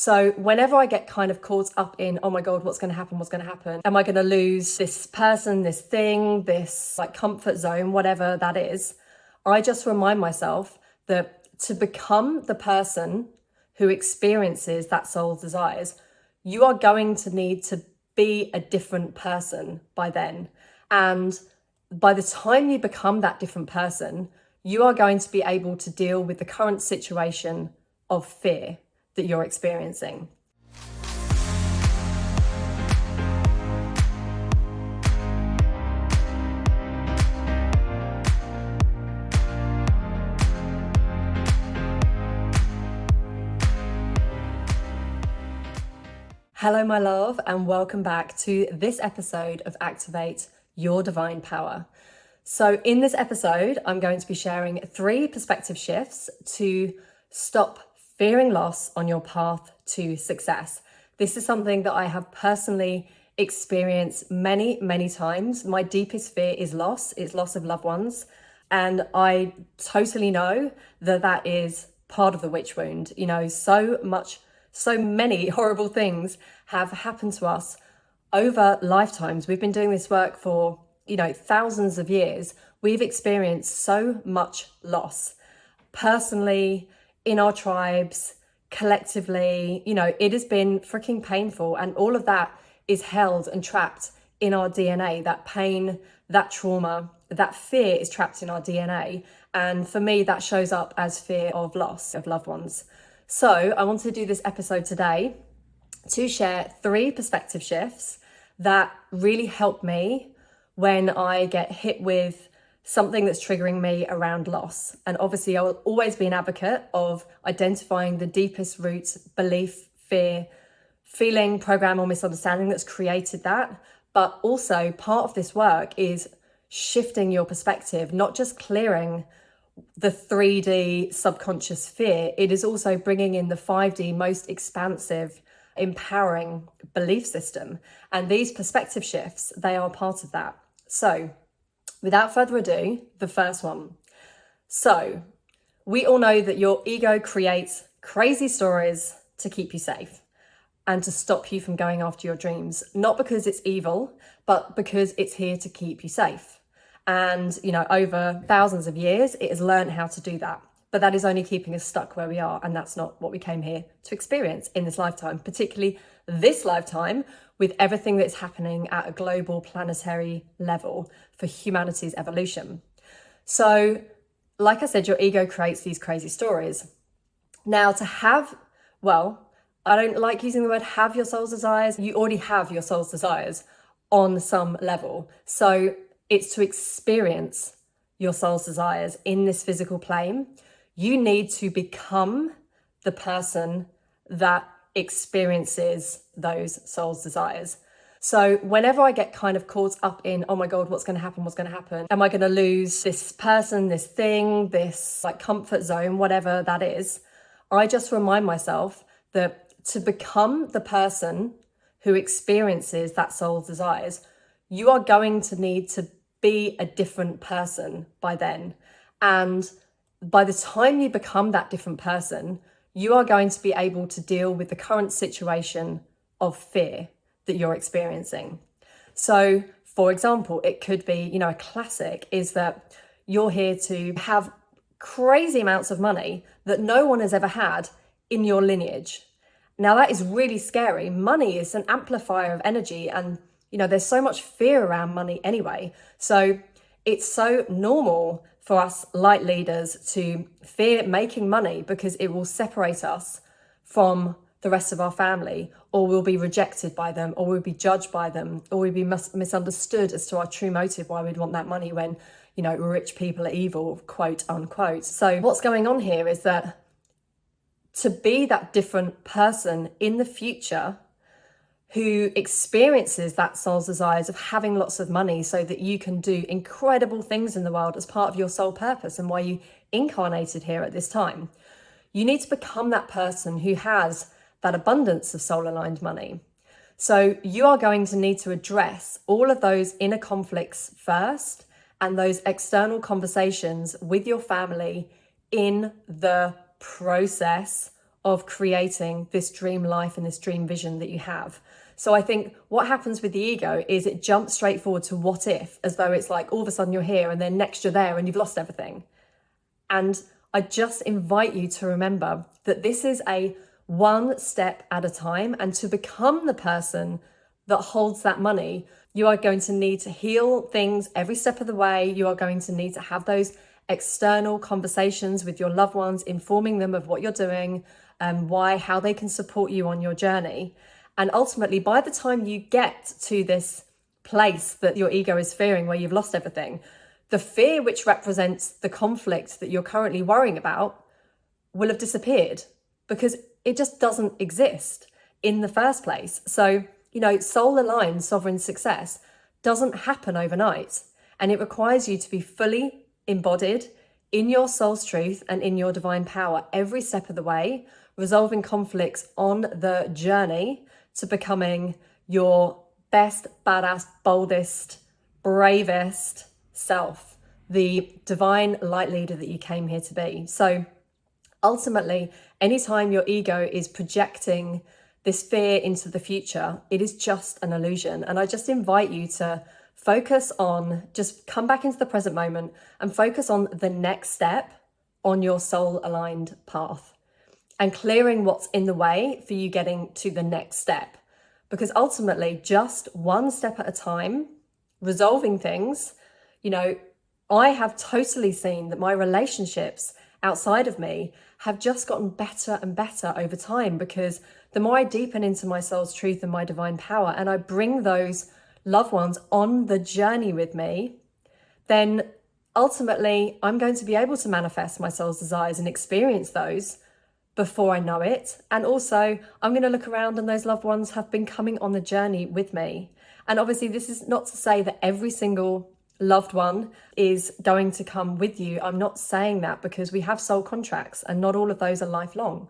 So whenever I get kind of caught up in, oh my God, what's going to happen? What's going to happen? Am I going to lose this person, this thing, this like comfort zone, whatever that is? I just remind myself that to become the person who experiences that soul's desires, you are going to need to be a different person by then. And by the time you become that different person, you are going to be able to deal with the current situation of fear that you're experiencing. Hello, my love, and welcome back to this episode of Activate Your Divine Power. So in this episode, I'm going to be sharing 3 perspective shifts to stop fearing loss on your path to success. This is something that I have personally experienced many, many times. My deepest fear is loss. It's loss of loved ones. And I totally know that that is part of the witch wound. You know, so many horrible things have happened to us over lifetimes. We've been doing this work for, thousands of years. We've experienced so much loss personally, in our tribes, collectively. It has been freaking painful. And all of that is held and trapped in our DNA. That pain, that trauma, that fear is trapped in our DNA. And for me, that shows up as fear of loss of loved ones. So I wanted to do this episode today to share 3 perspective shifts that really help me when I get hit with something that's triggering me around loss. And obviously I will always be an advocate of identifying the deepest roots, belief, fear, feeling, program, or misunderstanding that's created that. But also part of this work is shifting your perspective, not just clearing the 3D subconscious fear. It is also bringing in the 5D most expansive, empowering belief system. And these perspective shifts, they are part of that. So without further ado, the first one. So we all know that your ego creates crazy stories to keep you safe and to stop you from going after your dreams, not because it's evil, but because it's here to keep you safe. And, over thousands of years, it has learned how to do that. But that is only keeping us stuck where we are. And that's not what we came here to experience in this lifetime, particularly this lifetime, with everything that's happening at a global planetary level for humanity's evolution. So, like I said, your ego creates these crazy stories. Now, I don't like using the word have your soul's desires. You already have your soul's desires on some level. So it's to experience your soul's desires in this physical plane. You need to become the person that experiences those soul's desires. So whenever I get kind of caught up in, oh my God, what's going to happen? What's going to happen? Am I going to lose this person, this thing, this like comfort zone, whatever that is? I just remind myself that to become the person who experiences that soul's desires, you are going to need to be a different person by then. And by the time you become that different person, you are going to be able to deal with the current situation of fear that you're experiencing. So, for example, it could be, a classic is that you're here to have crazy amounts of money that no one has ever had in your lineage. Now, that is really scary. Money is an amplifier of energy, and there's so much fear around money anyway. So it's so normal for us light leaders to fear making money because it will separate us from the rest of our family, or we'll be rejected by them, or we'll be judged by them, or we'll be misunderstood as to our true motive, why we'd want that money when, rich people are evil, quote unquote. So what's going on here is that to be that different person in the future who experiences that soul's desires of having lots of money so that you can do incredible things in the world as part of your soul purpose and why you incarnated here at this time. You need to become that person who has that abundance of soul-aligned money. So you are going to need to address all of those inner conflicts first and those external conversations with your family in the process of creating this dream life and this dream vision that you have. So I think what happens with the ego is it jumps straight forward to what if, as though it's like all of a sudden you're here and then next you're there and you've lost everything. And I just invite you to remember that this is a one step at a time. And to become the person that holds that money, you are going to need to heal things every step of the way. You are going to need to have those external conversations with your loved ones, informing them of what you're doing, why, how they can support you on your journey. And ultimately, by the time you get to this place that your ego is fearing, where you've lost everything, the fear which represents the conflict that you're currently worrying about will have disappeared, because it just doesn't exist in the first place. So, soul aligned sovereign success doesn't happen overnight, and it requires you to be fully embodied in your soul's truth and in your divine power every step of the way, resolving conflicts on the journey to becoming your best, badass, boldest, bravest self, the divine light leader that you came here to be. So ultimately, anytime your ego is projecting this fear into the future, it is just an illusion. And I just invite you to focus on, just come back into the present moment and focus on the next step on your soul aligned path and clearing what's in the way for you getting to the next step. Because ultimately, just one step at a time, resolving things, I have totally seen that my relationships outside of me have just gotten better and better over time, because the more I deepen into my soul's truth and my divine power, and I bring those loved ones on the journey with me, then ultimately I'm going to be able to manifest my soul's desires and experience those before I know it. And also I'm going to look around and those loved ones have been coming on the journey with me. And obviously this is not to say that every single loved one is going to come with you. I'm not saying that, because we have soul contracts and not all of those are lifelong.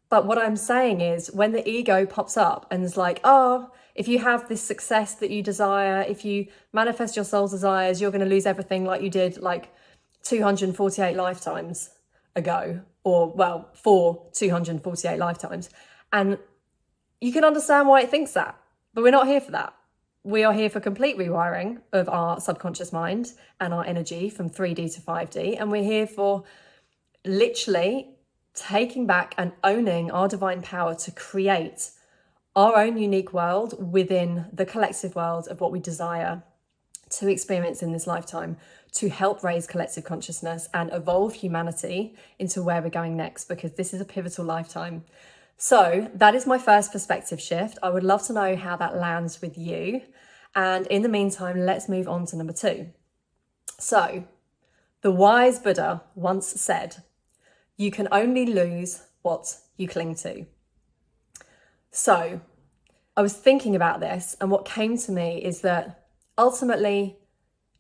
But what I'm saying is, when the ego pops up and is like, oh, if you have this success that you desire, if you manifest your soul's desires, you're going to lose everything like you did like 248 lifetimes ago, or well, for 248 lifetimes. And you can understand why it thinks that, but we're not here for that. We are here for complete rewiring of our subconscious mind and our energy from 3D to 5D. And we're here for literally taking back and owning our divine power to create our own unique world within the collective world of what we desire to experience in this lifetime, to help raise collective consciousness and evolve humanity into where we're going next, because this is a pivotal lifetime. So that is my first perspective shift. I would love to know how that lands with you. And in the meantime, let's move on to number 2. So the wise Buddha once said, you can only lose what you cling to. So I was thinking about this, and what came to me is that ultimately,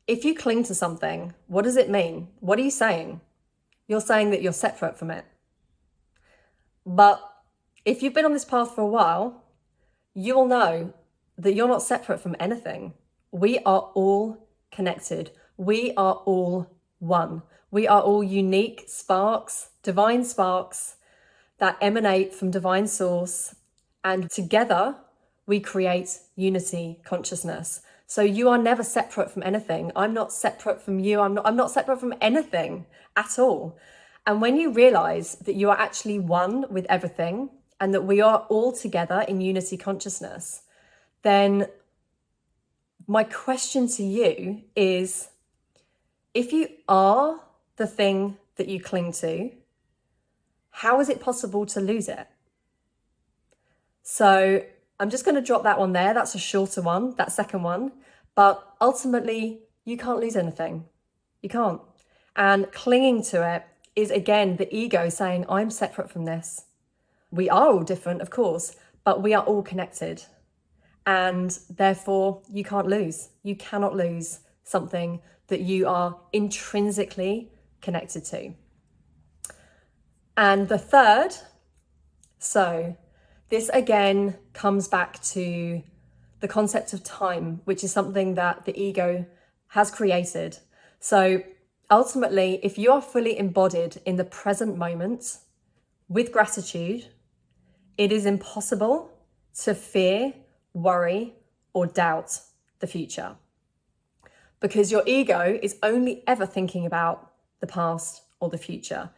if you cling to something, what does it mean? What are you saying? You're saying that you're separate from it. But if you've been on this path for a while, you will know that you're not separate from anything. We are all connected. We are all one. We are all unique sparks, divine sparks that emanate from divine source. And together we create unity consciousness. So you are never separate from anything. I'm not separate from you. I'm not separate from anything at all. And when you realize that you are actually one with everything and that we are all together in unity consciousness, then my question to you is, if you are the thing that you cling to, how is it possible to lose it? So I'm just going to drop that one there. That's a shorter one, that second one. But ultimately, you can't lose anything. You can't. And clinging to it is, again, the ego saying, I'm separate from this. We are all different, of course, but we are all connected. And therefore, you can't lose. You cannot lose something that you are intrinsically connected to. And the third, so this again comes back to the concept of time, which is something that the ego has created. So ultimately, if you are fully embodied in the present moment with gratitude It is impossible to fear, worry, or doubt the future, because your ego is only ever thinking about the past or the future.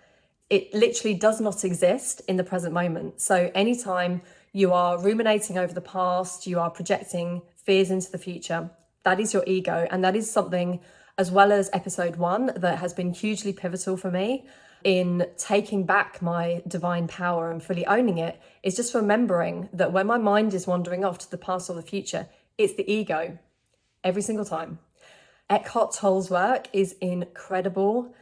It literally does not exist in the present moment. So anytime you are ruminating over the past, you are projecting fears into the future, that is your ego. And that is something, as well as episode 1, that has been hugely pivotal for me in taking back my divine power and fully owning it, is just remembering that when my mind is wandering off to the past or the future, it's the ego every single time. Eckhart Tolle's work is incredible.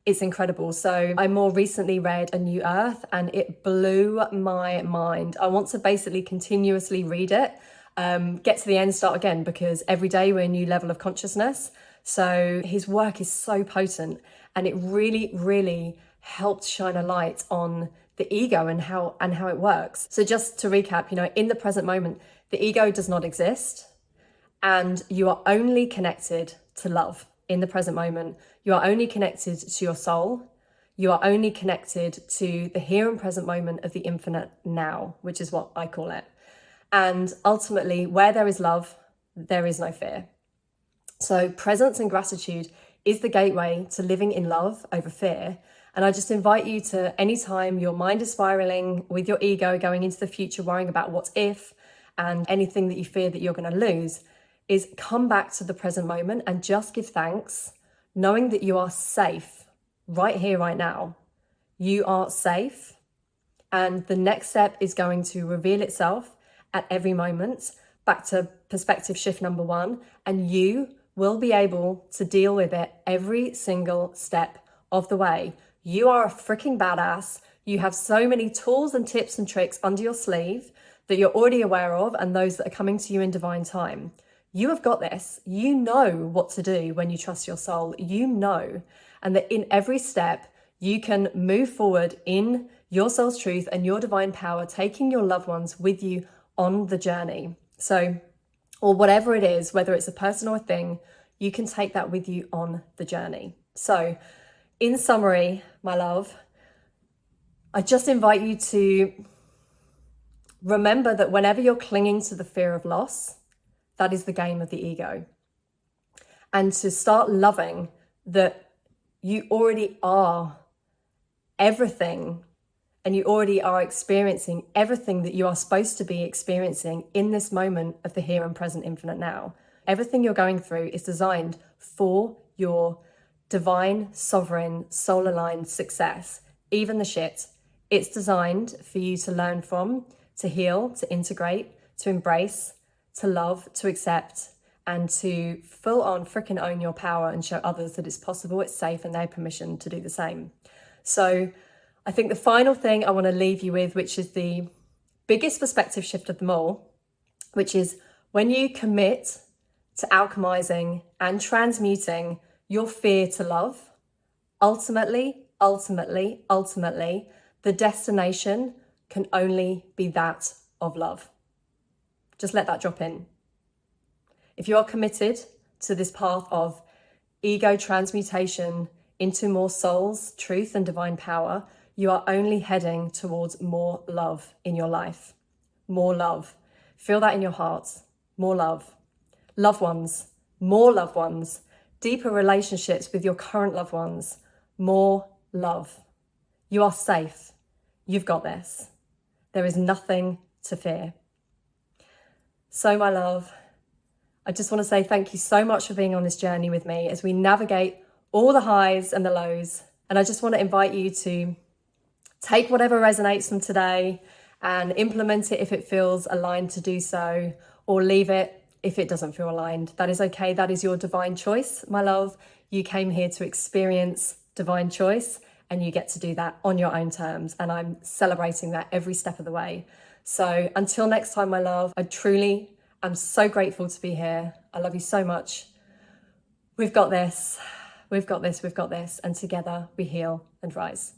It's incredible. So I more recently read A New Earth and it blew my mind. I want to basically continuously read it, get to the end, start again, because every day we're a new level of consciousness. So his work is so potent, and it really, really helped shine a light on the ego and how it works. So just to recap, in the present moment, the ego does not exist, and you are only connected to love. In the present moment, you are only connected to your soul. You are only connected to the here and present moment of the infinite now, which is what I call it. And ultimately, where there is love, there is no fear. So presence and gratitude is the gateway to living in love over fear. And I just invite you to, anytime your mind is spiraling with your ego, going into the future, worrying about what if, and anything that you fear that you're going to lose, is come back to the present moment and just give thanks, knowing that you are safe right here, right now. You are safe. And the next step is going to reveal itself at every moment. Back to perspective shift number 1, and you will be able to deal with it every single step of the way. You are a freaking badass. You have so many tools and tips and tricks under your sleeve that you're already aware of, and those that are coming to you in divine time. You have got this. You know what to do when you trust your soul. You know, and that in every step, you can move forward in your soul's truth and your divine power, taking your loved ones with you on the journey. So, or whatever it is, whether it's a person or a thing, you can take that with you on the journey. So, in summary, my love, I just invite you to remember that whenever you're clinging to the fear of loss, that is the game of the ego. And to start loving that you already are everything, and you already are experiencing everything that you are supposed to be experiencing in this moment of the here and present infinite now. Everything you're going through is designed for your divine, sovereign, soul-aligned success. Even the shit. It's designed for you to learn from, to heal, to integrate, to embrace, to love, to accept, and to full on freaking own your power and show others that it's possible, it's safe, and they have permission to do the same. So I think the final thing I want to leave you with, which is the biggest perspective shift of them all, which is when you commit to alchemizing and transmuting your fear to love, ultimately, the destination can only be that of love. Just let that drop in. If you are committed to this path of ego transmutation into more soul's truth and divine power, you are only heading towards more love in your life. More love. Feel that in your heart. More love. Loved ones. More loved ones. Deeper relationships with your current loved ones. More love. You are safe. You've got this. There is nothing to fear. So, my love, I just want to say thank you so much for being on this journey with me as we navigate all the highs and the lows. And I just want to invite you to take whatever resonates from today and implement it if it feels aligned to do so, or leave it if it doesn't feel aligned. That is okay. That is your divine choice, my love. You came here to experience divine choice, and you get to do that on your own terms. And I'm celebrating that every step of the way. So until next time, my love, I truly am so grateful to be here. I love you so much. We've got this. We've got this. We've got this. And together we heal and rise.